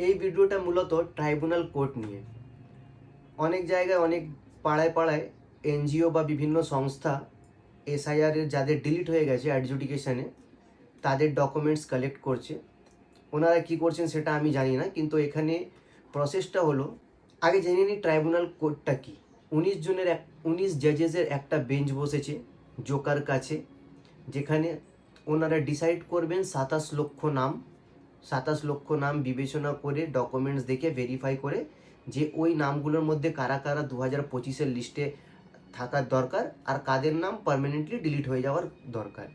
এই ভিডিওটা মূলত ট্রাইব্যুনাল কোর্ট নিয়ে। অনেক জায়গায় অনেক পাড়ায় পাড়ায় এনজিও বা বিভিন্ন সংস্থা এসআইআরের যাদের ডিলিট হয়ে গেছে অ্যাডজুডিকেশনে তাদের ডকুমেন্টস কালেক্ট করছে। ওনারা কী করছেন সেটা আমি জানি না, কিন্তু এখানে প্রসেসটা হলো, আগে জেনে নিই ট্রাইব্যুনাল কোর্টটা কী। 19 জাজেসের একটা বেঞ্চ বসেছে জোকার কাছে, যেখানে ওনারা ডিসাইড করবেন 27 লক্ষ নাম বিবেচনা করে ডকুমেন্টস দেখে ভেরিফাই করে যে ওই নামগুলোর মধ্যে কারা কারা 2025-এর লিস্টে থাকার দরকার আর কাদের নাম পার্মানেন্টলি ডিলিট হয়ে যাওয়ার দরকার।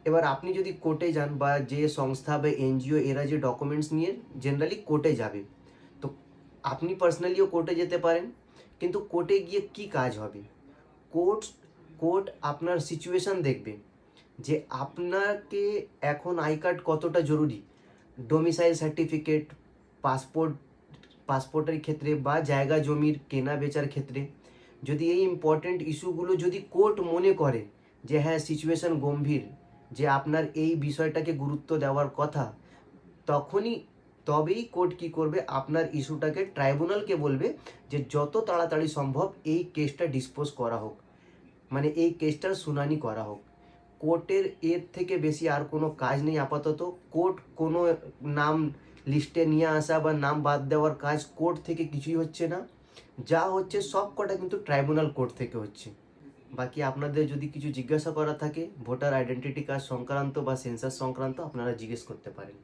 এবার আপনি যদি কোর্টে যান বা যে সংস্থা বা এনজিও এরা যে ডকুমেন্টস নিয়ে জেনারেলি কোর্টে যাবে, তো আপনি পার্সোনালিও কোর্টে যেতে পারেন, কিন্তু কোর্টে গিয়ে কি কাজ হবে? কোর্ট আপনার সিচুয়েশান দেখবে যে আপনাকে এখন আই কার্ড কতটা জরুরি, ডোমিসাইল সার্টিফিকেট, পাসপোর্টের ক্ষেত্রে বা জায়গা জমির কেনা বেচার ক্ষেত্রে যদি এই ইম্পর্টেন্ট ইস্যুগুলো যদি কোর্ট মনে করে যে হ্যাঁ সিচুয়েশান গম্ভীর, যে আপনার এই বিষয়টাকে গুরুত্ব দেওয়ার কথা, তবেই কোর্ট কী করবে, আপনার ইস্যুটাকে ট্রাইব্যুনালকে বলবে যে যত তাড়াতাড়ি সম্ভব এই কেসটা ডিসপোজ করা হোক, মানে এই কেসটার শুনানি করা হোক। কোর্টের এর থেকে বেশি আর কোনো কাজ নেই আপাতত। কোর্ট কোনো নাম লিস্টে নিয়ে আসা বা নাম বাদ দেওয়ার কাজ কোর্ট থেকে কিছুই হচ্ছে না। যা হচ্ছে সব কটা কিন্তু ট্রাইব্যুনাল কোর্ট থেকে হচ্ছে। বাকি আপনাদের যদি কিছু জিজ্ঞাসা করা থাকে ভোটার আইডেন্টিটি কার্ড সংক্রান্ত বা সেন্সাস সংক্রান্ত, আপনারা জিজ্ঞেস করতে পারেন।